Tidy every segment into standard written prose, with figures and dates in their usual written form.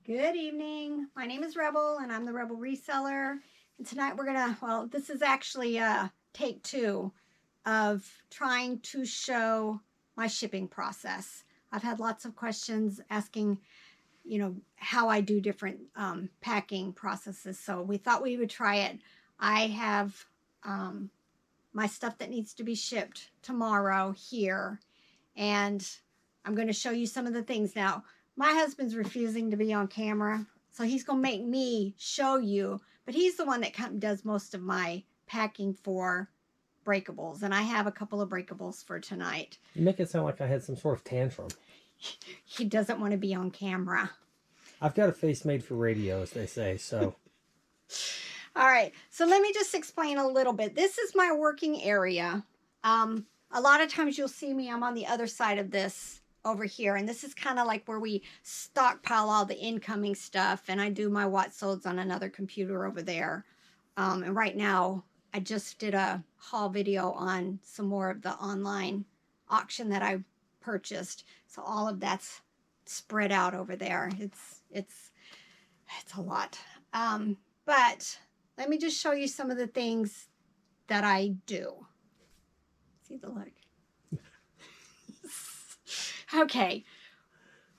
Good evening. My name is Rebel and I'm the Rebel Reseller. And tonight we're gonna, well, this is actually take 2 of trying to show my shipping process. I've had lots of questions asking, how I do different packing processes. So we thought we would try it. I have my stuff that needs to be shipped tomorrow here. And I'm going to show you some of the things. Now, my husband's refusing to be on camera, so he's going to make me show you, but he's the one that does most of my packing for breakables, and I have a couple of breakables for tonight. You make it sound like I had some sort of tantrum. He doesn't want to be on camera. I've got a face made for radio, as they say, so. All right, so let me just explain a little bit. This is my working area. A lot of times you'll see me, I'm on the other side of this over here, and this is kind of like where we stockpile all the incoming stuff, and I do my Watt solds on another computer over there. And right now I just did a haul video on some more of the online auction that I purchased, so all of that's spread out over there. It's a lot, but let me just show you some of the things that I do. See the look. Okay,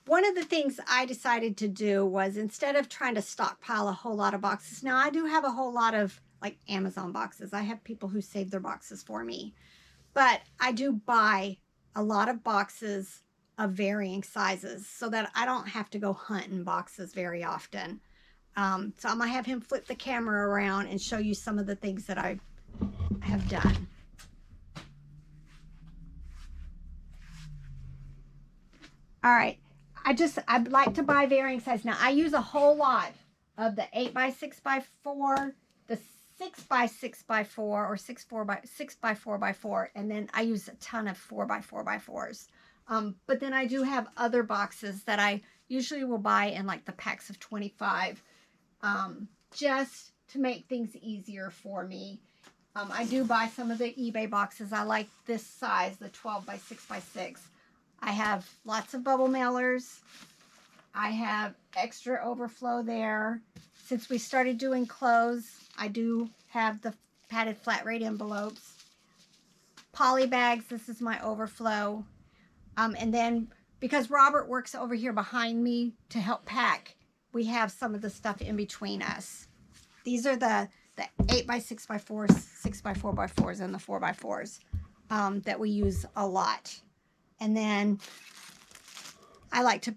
one of the things I decided to do was, instead of trying to stockpile a whole lot of boxes, now I do have a whole lot of like Amazon boxes. I have people who save their boxes for me, but I do buy a lot of boxes of varying sizes so that I don't have to go hunting boxes very often. So I'm gonna have him flip the camera around and show you some of the things that I have done. All right, I'd like to buy varying size. Now I use a whole lot of the 8x6x4, the 6x6x4, or 6x4x4, and then I use a ton of 4x4x4s. But then I do have other boxes that I usually will buy in like the packs of 25, just to make things easier for me. I do buy some of the eBay boxes. I like this size, the 12x6x6. I have lots of bubble mailers. I have extra overflow there. Since we started doing clothes, I do have the padded flat rate envelopes. Poly bags, this is my overflow. And then because Robert works over here behind me to help pack, we have some of the stuff in between us. These are the 8x6x4s, 6x4x4s, and the 4x4s that we use a lot. And then I like to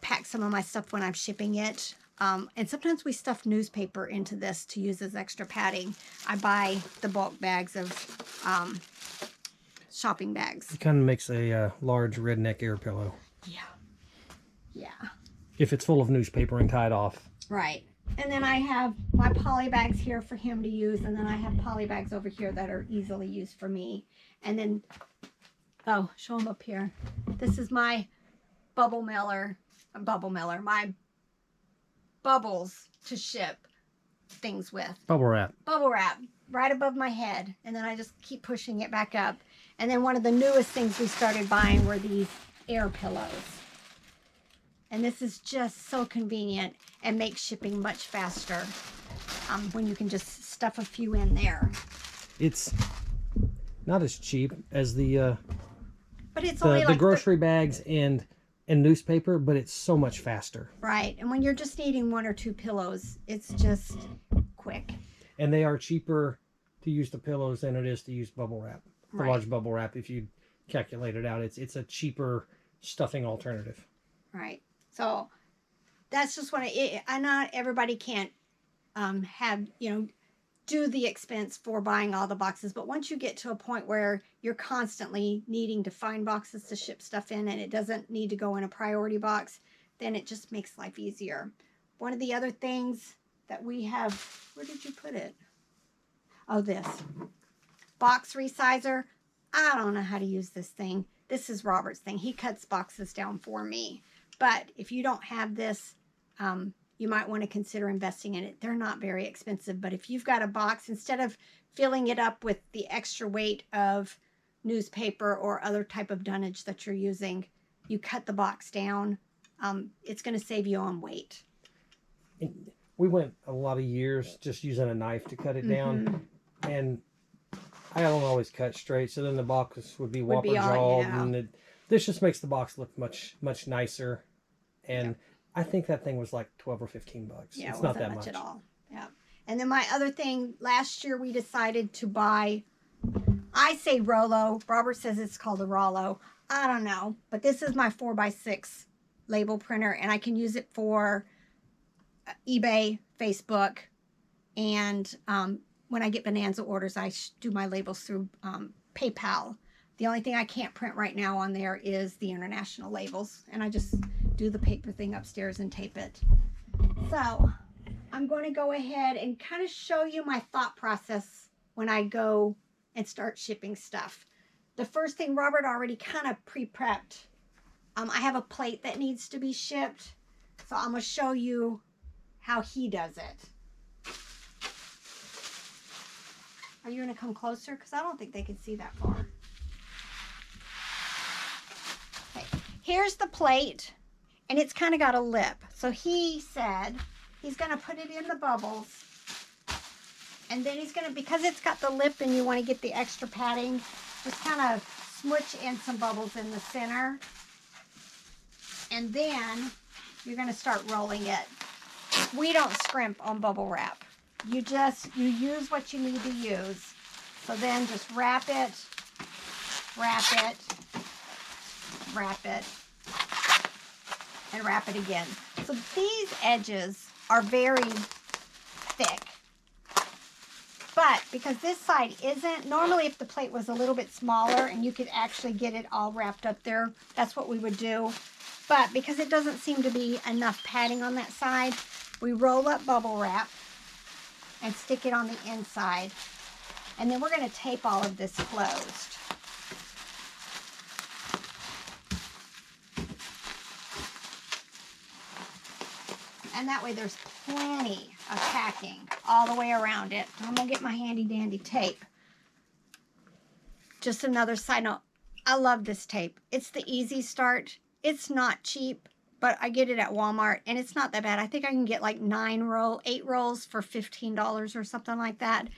pack some of my stuff when I'm shipping it. And sometimes we stuff newspaper into this to use as extra padding. I buy the bulk bags of shopping bags. It kind of makes a large redneck air pillow. Yeah. Yeah. If it's full of newspaper and tied off. Right. And then I have my poly bags here for him to use. And then I have poly bags over here that are easily used for me. And then, oh, show them up here. This is my bubble mailer, my bubbles to ship things with. Bubble wrap. Bubble wrap right above my head. And then I just keep pushing it back up. And then one of the newest things we started buying were these air pillows. And this is just so convenient and makes shipping much faster when you can just stuff a few in there. It's not as cheap as the but it's only like grocery bags and newspaper, but it's so much faster. Right. And when you're just needing 1 or 2 pillows, it's just quick. And they are cheaper to use the pillows than it is to use bubble wrap. The Right. large bubble wrap, if you calculate it out, it's a cheaper stuffing alternative. Right. So that's just what I not everybody can't have, do the expense for buying all the boxes. But once you get to a point where you're constantly needing to find boxes to ship stuff in, and it doesn't need to go in a priority box, then it just makes life easier. One of the other things that we have, where did you put it? Oh, this box resizer. I don't know how to use this thing. This is Robert's thing. He cuts boxes down for me. But if you don't have this, you might want to consider investing in it. They're not very expensive, but if you've got a box, instead of filling it up with the extra weight of newspaper or other type of dunnage that you're using, you cut the box down. It's going to save you on weight. we went a lot of years just using a knife to cut it down, and I don't always cut straight, so then the box would be whopper jawed, and this just makes the box look much nicer. And I think that thing was like $12 or $15. Yeah, it's it not wasn't that much at much all. Yeah. And then my other thing, last year we decided to buy, I say Rollo. Robert says it's called a Rollo. I don't know. But this is my 4x6 label printer, and I can use it for eBay, Facebook, and when I get Bonanza orders, I do my labels through PayPal. The only thing I can't print right now on there is the international labels, and I just do the paper thing upstairs and tape it. So I'm going to go ahead and kind of show you my thought process when I go and start shipping stuff. The first thing, Robert already kind of pre-prepped. I have a plate that needs to be shipped, so I'm going to show you how he does it. Are you going to come closer? Because I don't think they can see that far. Okay, here's the plate, and it's kind of got a lip. So he said he's going to put it in the bubbles, and then he's going to, because it's got the lip and you want to get the extra padding, just kind of smooch in some bubbles in the center, and then you're going to start rolling it. We don't scrimp on bubble wrap. You use what you need to use. So then just wrap it, wrap it, wrap it, and wrap it again. So these edges are very thick. But because this side isn't, normally if the plate was a little bit smaller and you could actually get it all wrapped up there, that's what we would do. But because it doesn't seem to be enough padding on that side, we roll up bubble wrap and stick it on the inside. And then we're going to tape all of this closed. And that way there's plenty of packing all the way around it. I'm going to get my handy dandy tape. Just another side note. I love this tape. It's the Easy Start. It's not cheap, but I get it at Walmart, and it's not that bad. I think I can get like 8 rolls for $15 or something like that.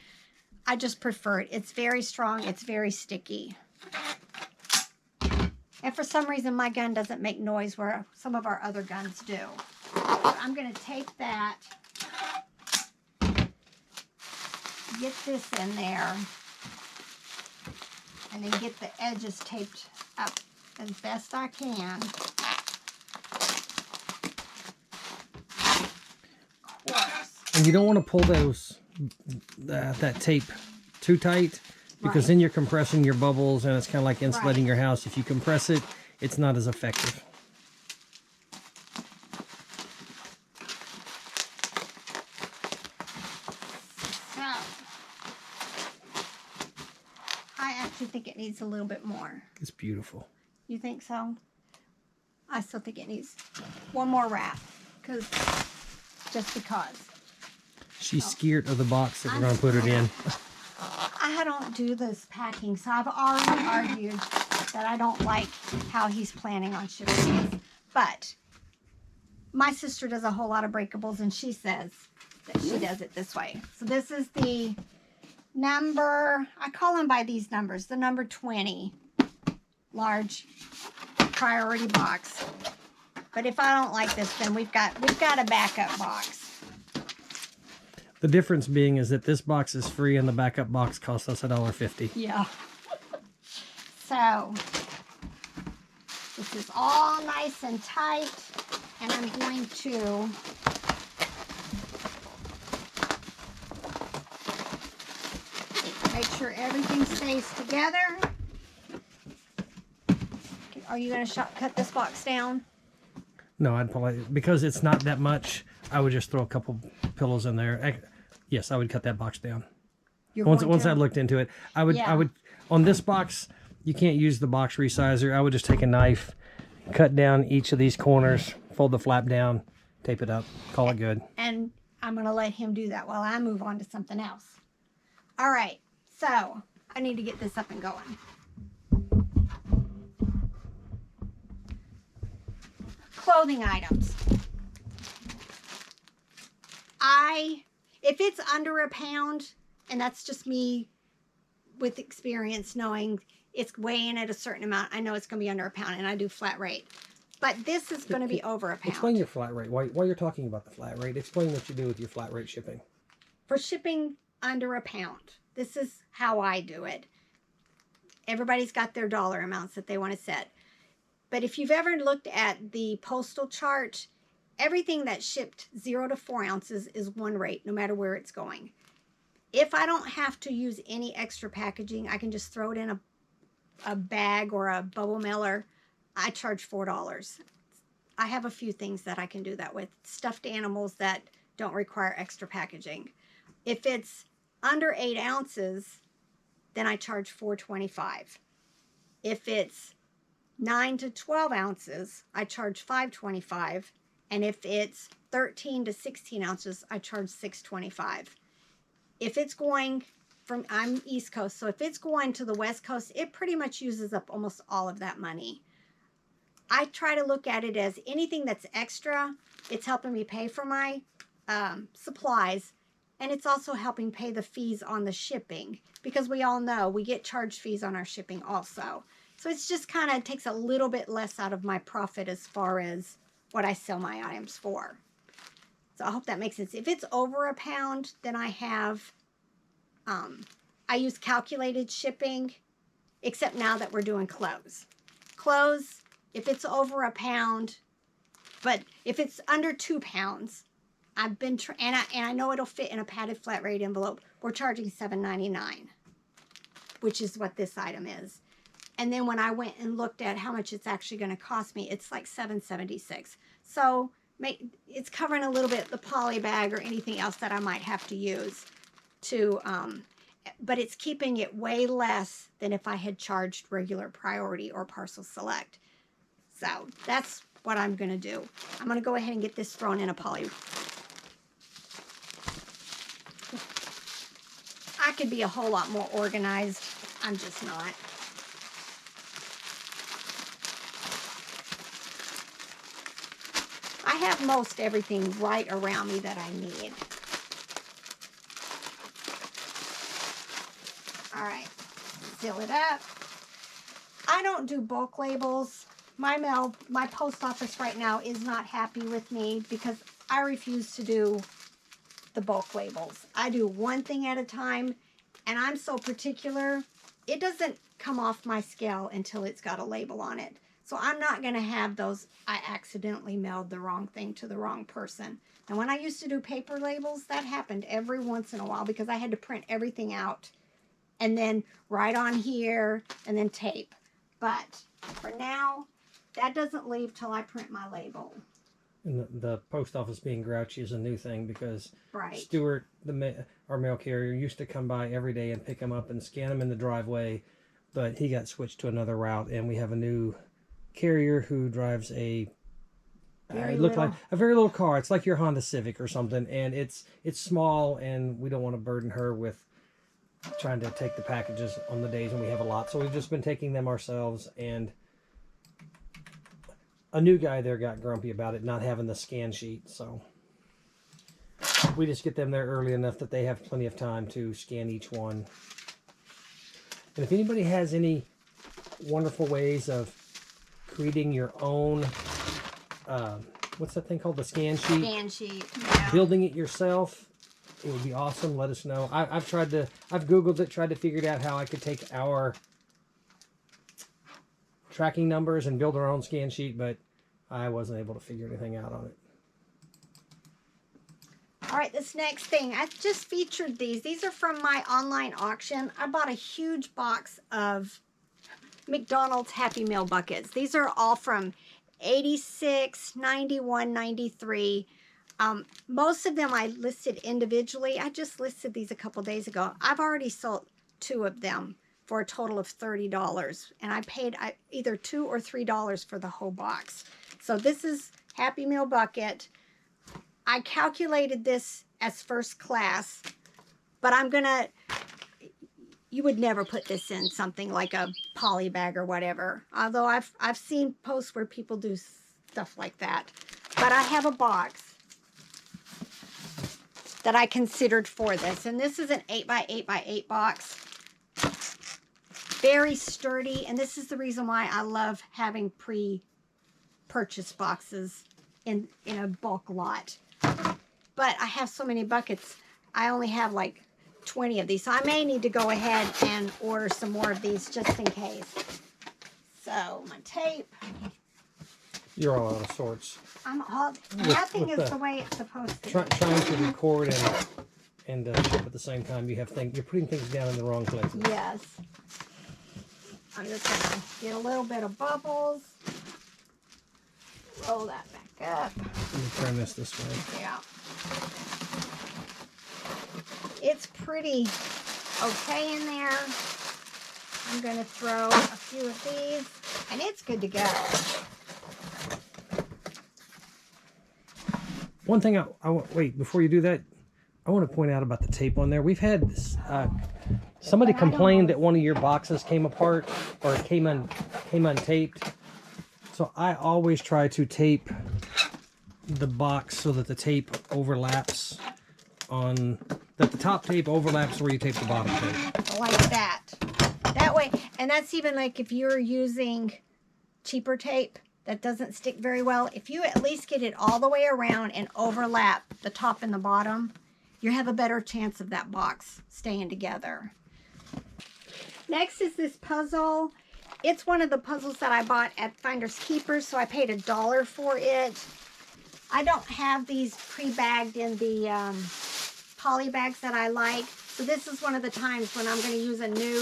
I just prefer it. It's very strong. It's very sticky. And for some reason, my gun doesn't make noise where some of our other guns do. So I'm going to tape that. Get this in there. And then get the edges taped up as best I can. And you don't want to pull that tape too tight, because then you're compressing your bubbles, and it's kind of like insulating your house. If you compress it, it's not as effective. So, I actually think it needs a little bit more. It's beautiful. You think so? I still think it needs one more wrap, just because. She's scared of the box that we're going to put it in. I don't do this packing, so I've already argued that I don't like how he's planning on shipping these. But my sister does a whole lot of breakables, and she says that she does it this way. So this is the number, I call them by these numbers, the number 20 large priority box. But if I don't like this, then we've got a backup box. The difference being is that this box is free and the backup box costs us $1.50. Yeah. So this is all nice and tight, and I'm going to make sure everything stays together. Are you going to cut this box down? No, I'd probably, because it's not that much, I would just throw a couple pillows in there. Yes, I would cut that box down. Once I looked into it, I would on this box, you can't use the box resizer. I would just take a knife, cut down each of these corners, fold the flap down, tape it up, call it good. And I'm going to let him do that while I move on to something else. All right, so I need to get this up and going. Clothing items. if it's under a pound, and that's just me with experience knowing it's weighing at a certain amount, I know it's going to be under a pound, and I do flat rate. But this is going to be over a pound. Explain your flat rate. While you're talking about the flat rate, explain what you do with your flat rate shipping. For shipping under a pound, this is how I do it. Everybody's got their dollar amounts that they want to set. But if you've ever looked at the postal chart, everything that's shipped 0 to 4 ounces is one rate, no matter where it's going. If I don't have to use any extra packaging, I can just throw it in a bag or a bubble mailer. I charge $4. I have a few things that I can do that with. Stuffed animals that don't require extra packaging. If it's under 8 ounces, then I charge $4.25. If it's 9 to 12 ounces, I charge $5.25. And if it's 13 to 16 ounces, I charge $6.25. If it's going from, I'm East Coast, so if it's going to the West Coast, it pretty much uses up almost all of that money. I try to look at it as anything that's extra, it's helping me pay for my supplies, and it's also helping pay the fees on the shipping, because we all know we get charged fees on our shipping also. So it's just kind of takes a little bit less out of my profit as far as what I sell my items for. So I hope that makes sense. If it's over a pound, then I have, I use calculated shipping, except now that we're doing clothes. Clothes, if it's over a pound, but if it's under 2 pounds, I've been, and I know it'll fit in a padded flat rate envelope, we're charging $7.99, which is what this item is. And then when I went and looked at how much it's actually going to cost me, it's like $7.76. So it's covering a little bit the poly bag or anything else that I might have to use to, but it's keeping it way less than if I had charged regular priority or parcel select. So that's what I'm going to do. I'm going to go ahead and get this thrown in a poly. I could be a whole lot more organized. I'm just not. I have most everything right around me that I need. All right, seal it up. I don't do bulk labels. My post office right now is not happy with me because I refuse to do the bulk labels. I do one thing at a time, and I'm so particular, it doesn't come off my scale until it's got a label on it. So I'm not going to have those, I accidentally mailed the wrong thing to the wrong person. And when I used to do paper labels, that happened every once in a while because I had to print everything out and then write on here and then tape. But for now, that doesn't leave till I print my label. And the post office being grouchy is a new thing because right. Stuart, our mail carrier, used to come by every day and pick them up and scan them in the driveway, but he got switched to another route, and we have a new carrier who drives a it looked like a very little car. It's like your Honda Civic or something, and it's small, and we don't want to burden her with trying to take the packages on the days when we have a lot. So we've just been taking them ourselves, and a new guy there got grumpy about it not having the scan sheet, so we just get them there early enough that they have plenty of time to scan each one. And if anybody has any wonderful ways of creating your own, what's that thing called? The scan sheet? Scan sheet, yeah. Building it yourself, it would be awesome. Let us know. I've Googled it, tried to figure out how I could take our tracking numbers and build our own scan sheet, but I wasn't able to figure anything out on it. All right, this next thing, I just featured these. These are from my online auction. I bought a huge box of McDonald's Happy Meal buckets. These are all from 86, 91, 93. Most of them I listed individually. I just listed these a couple days ago. I've already sold 2 of them for a total of $30. And I paid either $2 or $3 for the whole box. So this is Happy Meal bucket. I calculated this as first class, but you would never put this in something like a poly bag or whatever. Although I've seen posts where people do stuff like that. But I have a box that I considered for this. And this is an 8x8x8 box. Very sturdy. And this is the reason why I love having pre-purchase boxes in a bulk lot. But I have so many buckets. I only have like 20 of these. So I may need to go ahead and order some more of these just in case. So my tape. You're all out of sorts. Nothing is the way it's supposed to be. Trying to record and ship at the same time. You're putting things down in the wrong place. Yes. I'm just going to get a little bit of bubbles. Roll that back up. Let me turn this way. Yeah. It's pretty okay in there. I'm going to throw a few of these, and it's good to go. One thing wait, before you do that, I want to point out about the tape on there. We've had this, somebody complained that one of your boxes came apart or came untaped. So I always try to tape the box so that the tape overlaps that the top tape overlaps where you tape the bottom tape. Like that. That way, and that's even like if you're using cheaper tape that doesn't stick very well, if you at least get it all the way around and overlap the top and the bottom, you have a better chance of that box staying together. Next is this puzzle. It's one of the puzzles that I bought at Finders Keepers, so I paid $1 for it. I don't have these pre-bagged in the poly bags that I like, so this is one of the times when I'm going to use a new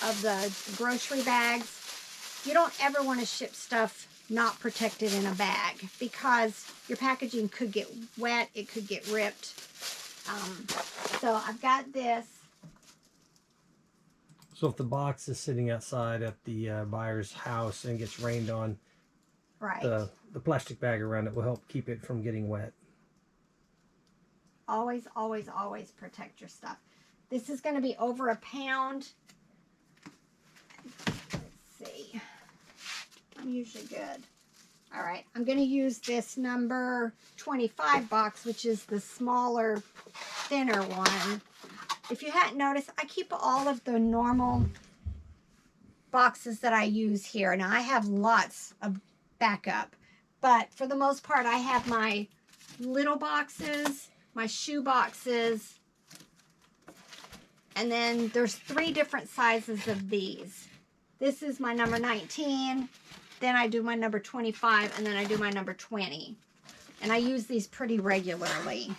of the grocery bags. You don't ever want to ship stuff not protected in a bag because your packaging could get wet, it could get ripped. So I've got this. So if the box is sitting outside at the buyer's house and gets rained on, right, the plastic bag around it will help keep it from getting wet. Always, always, always protect your stuff. This is going to be over £1. Let's see. I'm usually good. All right, I'm going to use this number 25 box, which is the smaller, thinner one. If you hadn't noticed, I keep all of the normal boxes that I use here. Now, I have lots of backup, but for the most part, I have my little boxes, my shoe boxes, and then there's 3 different sizes of these. This is my number 19, then I do my number 25, and then I do my number 20. And I use these pretty regularly.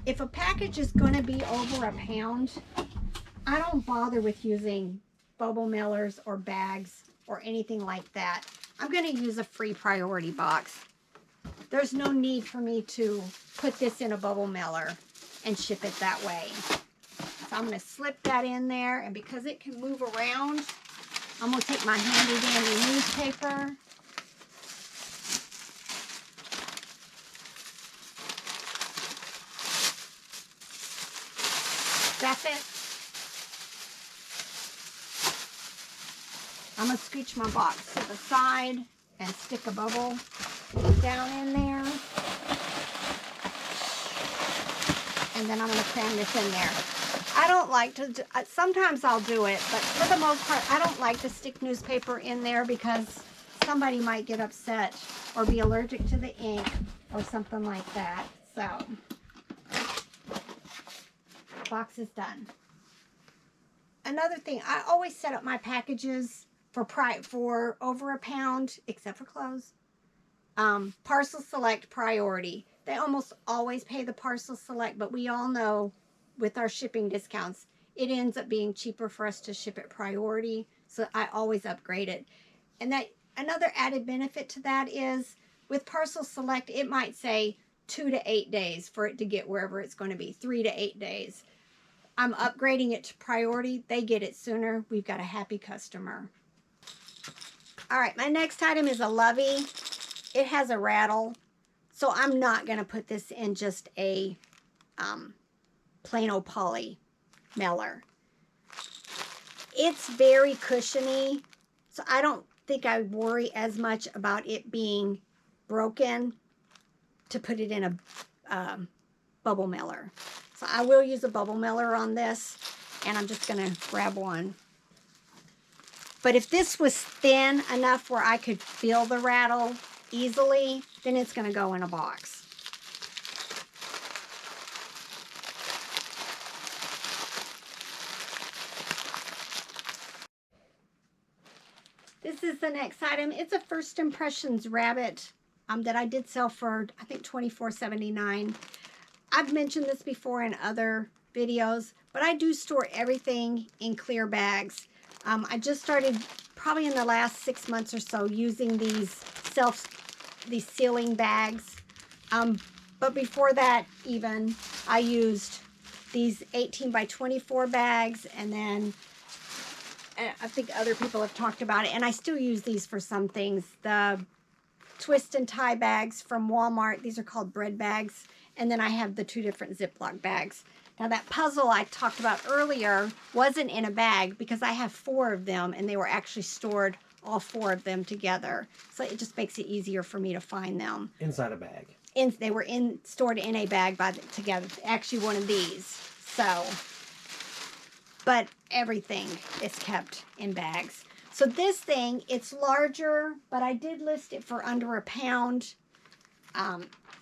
If a package is going to be over £1, I don't bother with using bubble mailers or bags or anything like that. I'm going to use a free priority box. There's no need for me to put this in a bubble mailer and ship it that way. So I'm going to slip that in there, and because it can move around, I'm going to take my handy dandy newspaper. Stuff it. I'm going to scooch my box to the side and stick a bubble down in there. And then I'm going to cram this in there. I don't like to, sometimes I'll do it, but for the most part, I don't like to stick newspaper in there because somebody might get upset or be allergic to the ink or something like that. So, box is done. Another thing, I always set up my packages for over £1, except for clothes. Parcel select priority. They almost always pay the parcel select, but we all know with our shipping discounts, it ends up being cheaper for us to ship it priority. So I always upgrade it. And that another added benefit to that is with parcel select, it might say 2 to 8 days for it to get wherever it's going to be, 3 to 8 days. I'm upgrading it to priority. They get it sooner. We've got a happy customer. All right, my next item is a Lovey. It has a rattle, so I'm not going to put this in just a plain old poly mailer. It's very cushiony, so I don't think I worry as much about it being broken to put it in a bubble miller. So I will use a bubble miller on this, and I'm just going to grab one. But if this was thin enough where I could feel the rattle easily, then it's going to go in a box. This is the next item. It's a First Impressions rabbit that I did sell for, I think, $24.79. I've mentioned this before in other videos, but I do store everything in clear bags. I just started probably in the last 6 months or so using these sealing bags. But before that even, I used these 18 by 24 bags, and then I think other people have talked about it, and I still use these for some things. The twist and tie bags from Walmart, these are called bread bags, and then I have the 2 different Ziploc bags. Now that puzzle I talked about earlier wasn't in a bag because I have 4 of them, and they were actually stored, all 4 of them together. So it just makes it easier for me to find them. Inside a bag. They were stored in a bag together. Actually one of these. So, but everything is kept in bags. So this thing, it's larger, but I did list it for under £1.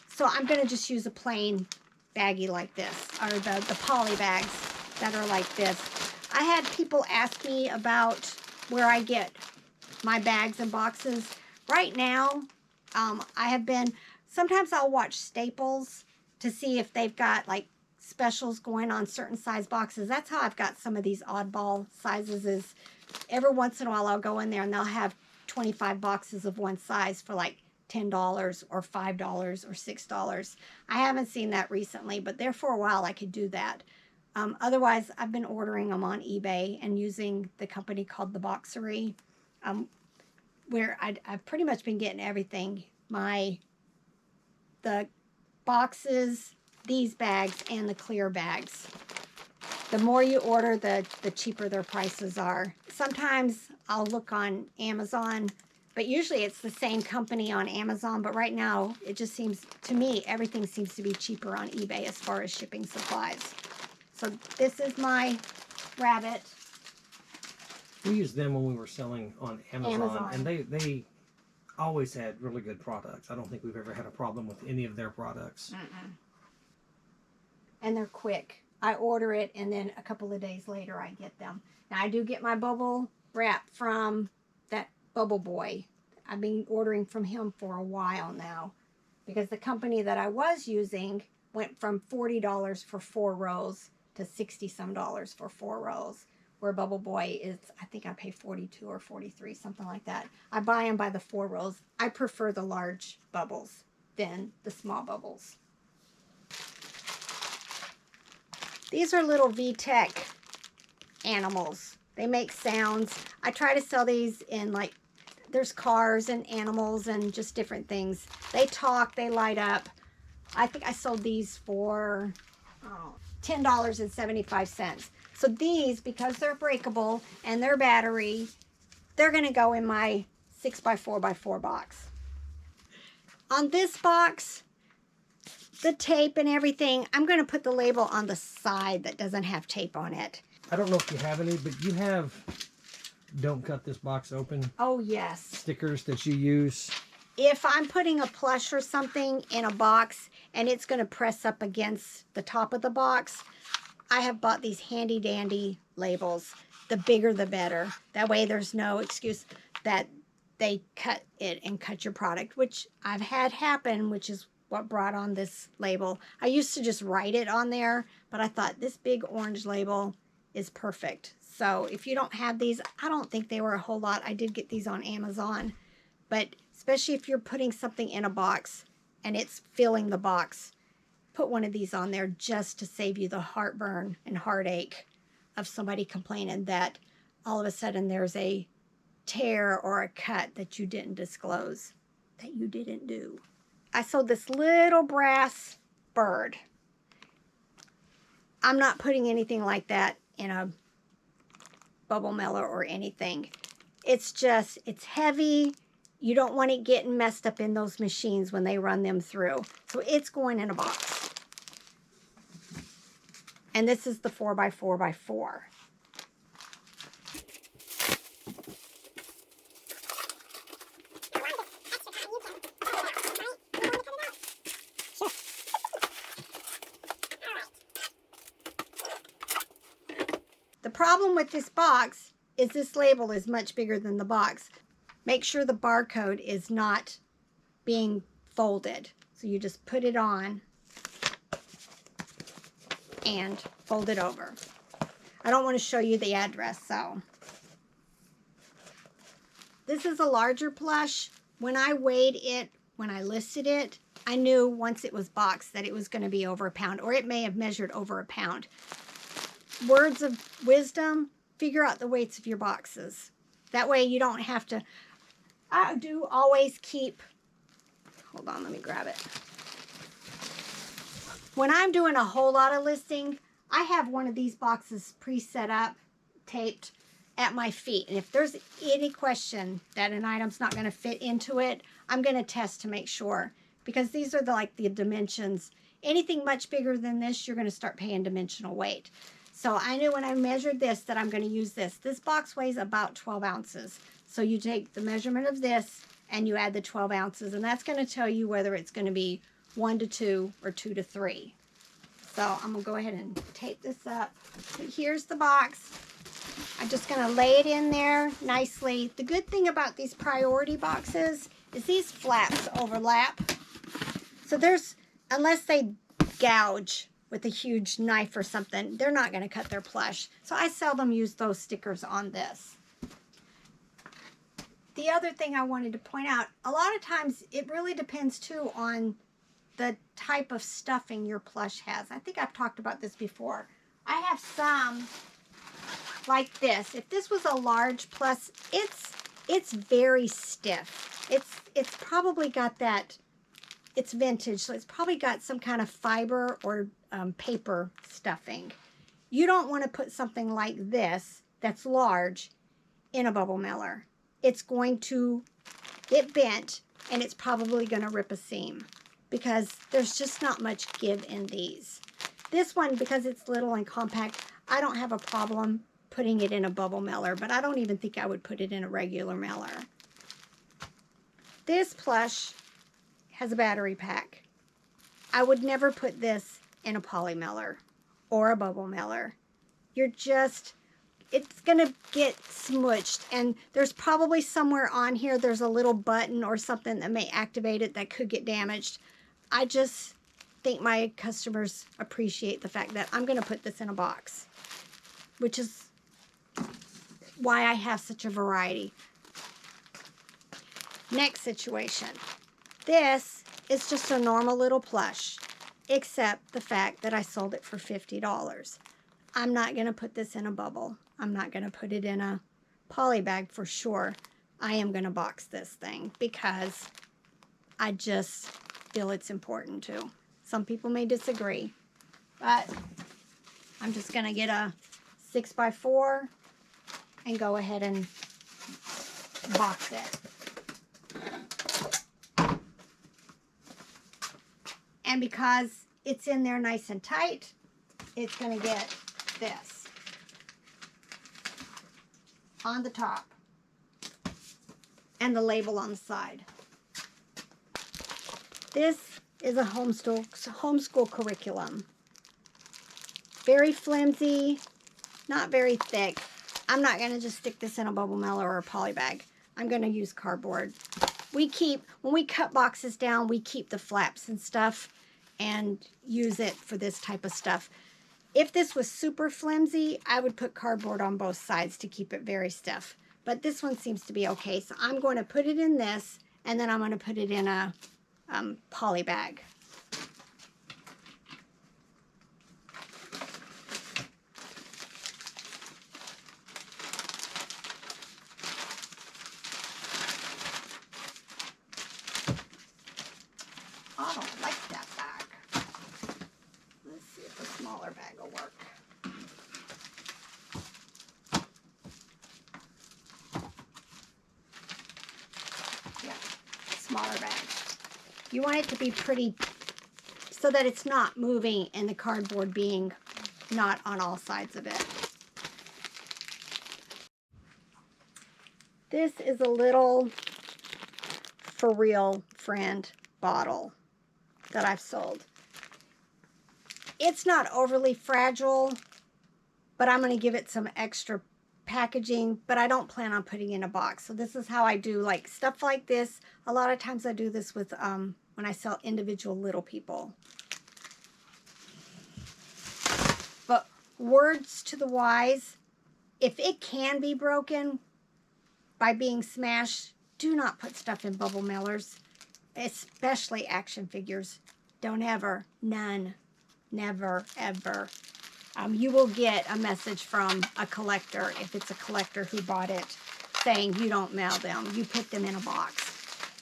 So I'm going to just use a plain baggie like this, or the poly bags that are like this. I had people ask me about where I get my bags and boxes. Right now, I have been, sometimes I'll watch Staples to see if they've got like specials going on certain size boxes. That's how I've got some of these oddball sizes. Is every once in a while I'll go in there and they'll have 25 boxes of one size for like $10 or $5 or $6. I haven't seen that recently, but there for a while I could do that. Otherwise, I've been ordering them on eBay and using the company called The Boxery, where I've pretty much been getting everything. The boxes, these bags, and the clear bags. The more you order, the cheaper their prices are. Sometimes I'll look on Amazon, but usually it's the same company on Amazon. But right now, it just seems, to me, everything seems to be cheaper on eBay as far as shipping supplies. So this is my rabbit. We used them when we were selling on Amazon. And they always had really good products. I don't think we've ever had a problem with any of their products. And they're quick. I order it, and then a couple of days later I get them. Now I do get my bubble wrap from that Bubble Boy. I've been ordering from him for a while now, because the company that I was using went from $40 for 4 rows to $60-some for 4 rows, where Bubble Boy is, I think I pay 42 or 43, something like that. I buy them by the 4 rows. I prefer the large bubbles than the small bubbles. These are little VTech animals. They make sounds. I try to sell these in, like, there's cars and animals and just different things. They talk, they light up. I think I sold these for $10.75. So these, because they're breakable and they're battery, they're going to go in my 6x4x4 box. On this box, the tape and everything, I'm going to put the label on the side that doesn't have tape on it. I don't know if you have any, but you have "Don't Cut This Box Open." Oh, yes. Stickers that you use. If I'm putting a plush or something in a box and it's going to press up against the top of the box, I have bought these handy dandy labels. The bigger the better. That way there's no excuse that they cut it and cut your product, which I've had happen, which is what brought on this label. I used to just write it on there, but I thought this big orange label is perfect. So if you don't have these, I don't think they were a whole lot. I did get these on Amazon, but especially if you're putting something in a box and it's filling the box, put one of these on there just to save you the heartburn and heartache of somebody complaining that all of a sudden there's a tear or a cut that you didn't disclose, that you didn't do. I sold this little brass bird. I'm not putting anything like that in a bubble miller or anything. It's just, it's heavy. You don't want it getting messed up in those machines when they run them through. So it's going in a box. And this is the 4x4x4. The problem with this box is this label is much bigger than the box. Make sure the barcode is not being folded. So you just put it on and fold it over. I don't want to show you the address, so. This is a larger plush. When I weighed it, when I listed it, I knew once it was boxed that it was going to be over a pound, or it may have measured over a pound. Words of wisdom, figure out the weights of your boxes. That way you don't have to. I do always keep, hold on, let me grab it. When I'm doing a whole lot of listing, I have one of these boxes pre-set up, taped at my feet. And if there's any question that an item's not going to fit into it, I'm going to test to make sure. Because these are like the dimensions. Anything much bigger than this, you're going to start paying dimensional weight. So I knew when I measured this that I'm going to use this. This box weighs about 12 ounces. So you take the measurement of this and you add the 12 ounces. And that's going to tell you whether it's going to be 1 to 2 or 2 to 3. So I'm going to go ahead and tape this up. But here's the box. I'm just going to lay it in there nicely. The good thing about these priority boxes is these flaps overlap. So there's, unless they gouge with a huge knife or something, they're not going to cut their plush. So I seldom use those stickers on this. The other thing I wanted to point out, a lot of times it really depends too on the type of stuffing your plush has. I think I've talked about this before. I have some like this. If this was a large plus, it's very stiff. It's probably got that, it's vintage, so it's probably got some kind of fiber or paper stuffing. You don't want to put something like this that's large in a bubble mailer. It's going to get bent and it's probably going to rip a seam because there's just not much give in these. This one, because it's little and compact, I don't have a problem putting it in a bubble mailer, but I don't even think I would put it in a regular mailer. This plush has a battery pack. I would never put this in a poly mailer or a bubble mailer. It's gonna get smooched, and there's probably somewhere on here there's a little button or something that may activate it that could get damaged. I just think my customers appreciate the fact that I'm gonna put this in a box, which is why I have such a variety. Next situation. This is just a normal little plush, except the fact that I sold it for $50. I'm not going to put this in a bubble. I'm not going to put it in a poly bag for sure. I am going to box this thing because I just feel it's important to. Some people may disagree, but I'm just going to get a 6x4 and go ahead and box it. And because it's in there nice and tight, it's going to get this on the top and the label on the side. This is a homeschool curriculum. Very flimsy, not very thick. I'm not going to just stick this in a bubble mailer or a poly bag. I'm going to use cardboard. When we cut boxes down, we keep the flaps and stuff and use it for this type of stuff. If this was super flimsy, I would put cardboard on both sides to keep it very stiff. But this one seems to be okay. So I'm going to put it in this, and then I'm going to put it in a poly bag. I don't like that bag. Let's see if a smaller bag will work. Yeah, smaller bag. You want it to be pretty so that it's not moving and the cardboard being not on all sides of it. This is a little For Real Friend bottle that I've sold. It's not overly fragile, but I'm going to give it some extra packaging, but I don't plan on putting it in a box. So this is how I do like stuff like this. A lot of times I do this with when I sell individual little people. But words to the wise, if it can be broken by being smashed, do not put stuff in bubble mailers, especially action figures. Don't ever, none, never, ever. You will get a message from a collector, if it's a collector who bought it, saying you don't mail them. You put them in a box.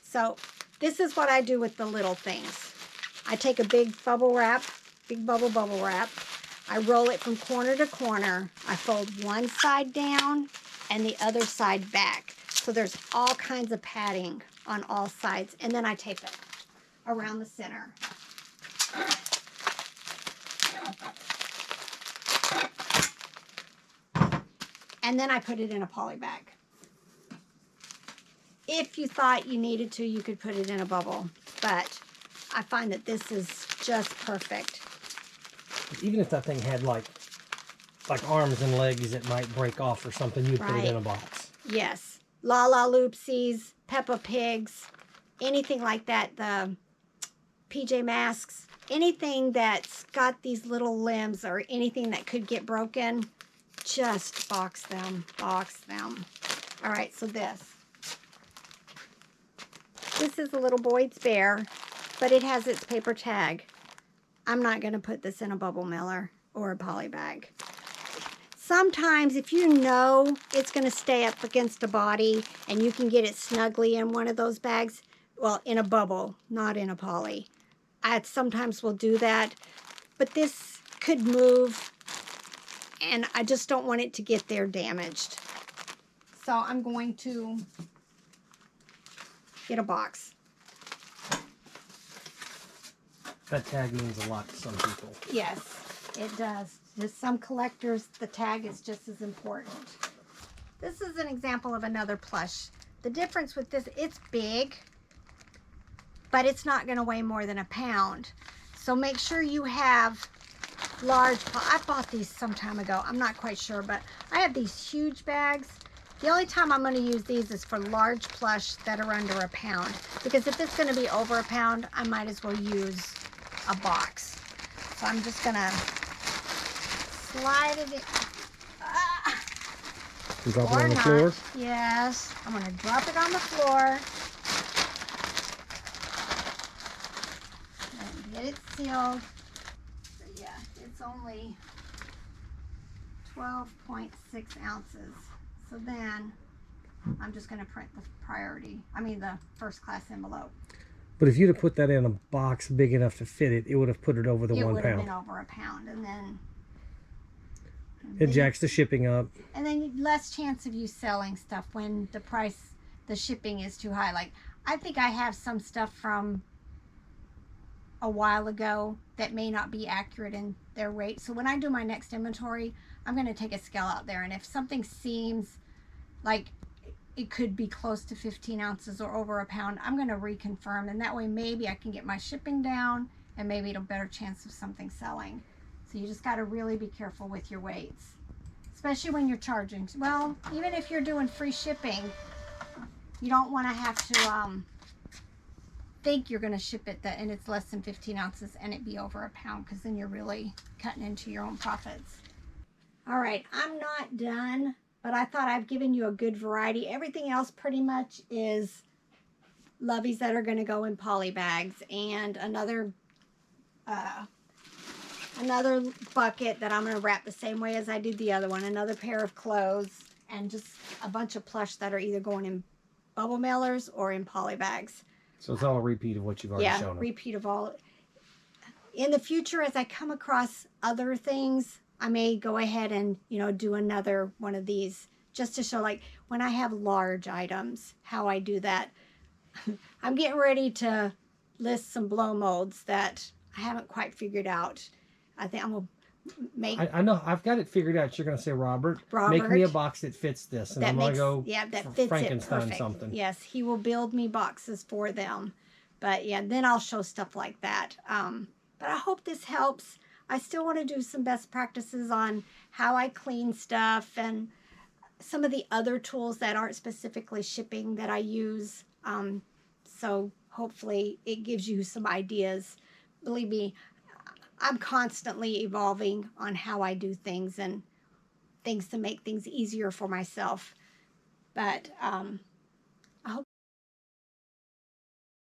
So this is what I do with the little things. I take a big bubble wrap, big bubble wrap. I roll it from corner to corner. I fold one side down and the other side back. So there's all kinds of padding on all sides. And then I tape it around the center. And then I put it in a poly bag. If you thought you needed to, you could put it in a bubble. But I find that this is just perfect. Even if that thing had like arms and legs that might break off or something, you'd put it in a box. Yes. La La Loopsies, Peppa Pigs, anything like that. The PJ Masks, anything that's got these little limbs or anything that could get broken, just box them, box them. All right, so this is a little Boyd's Bear, but it has its paper tag. I'm not going to put this in a bubble mailer or a poly bag. Sometimes if you know it's going to stay up against a body and you can get it snugly in one of those bags, well, in a bubble, not in a poly. I sometimes will do that, but this could move and I just don't want it to get there damaged. So I'm going to get a box. That tag means a lot to some people. Yes, it does. To some collectors, the tag is just as important. This is an example of another plush. The difference with this, it's big, but it's not going to weigh more than a pound. So make sure you have large, I bought these some time ago. I'm not quite sure, but I have these huge bags. The only time I'm going to use these is for large plush that are under a pound. Because if it's going to be over a pound, I might as well use a box. So I'm just going to slide it in. Drop it on the floor? Yes. I'm going to drop it on the floor. And get it sealed. So yeah, it's only 12.6 ounces. So then I'm just going to print the first class envelope. But if you'd have put that in a box big enough to fit it, it would have put it over the 1 pound. It would have been over a pound. And then it jacks the shipping up. And then less chance of you selling stuff when the shipping is too high. Like, I think I have some stuff from a while ago that may not be accurate in their weight. So when I do my next inventory, I'm going to take a scale out there. And if something seems like it could be close to 15 ounces or over a pound, I'm going to reconfirm. And that way maybe I can get my shipping down and maybe it'll better chance of something selling. So you just got to really be careful with your weights, especially when you're charging. Well, even if you're doing free shipping, you don't want to have to think you're going to ship it and it's less than 15 ounces and it be over a pound, because then you're really cutting into your own profits. All right, I'm not done, but I thought I've given you a good variety. Everything else pretty much is loveys that are going to go in poly bags, and another bucket that I'm going to wrap the same way as I did the other one, another pair of clothes, and just a bunch of plush that are either going in bubble mailers or in poly bags. So it's all a repeat of what you've already shown them. Yeah, repeat of all. In the future, as I come across other things, I may go ahead and, do another one of these just to show, like, when I have large items, how I do that. I'm getting ready to list some blow molds that I haven't quite figured out. I think I'm going to make. I know. I've got it figured out. You're going to say, Robert, make me a box that fits this. And I'm going to go that fits Frankenstein it perfect. something. Yes, he will build me boxes for them. But yeah, then I'll show stuff like that. But I hope this helps. I still want to do some best practices on how I clean stuff and some of the other tools that aren't specifically shipping that I use. So hopefully it gives you some ideas. Believe me, I'm constantly evolving on how I do things and things to make things easier for myself. But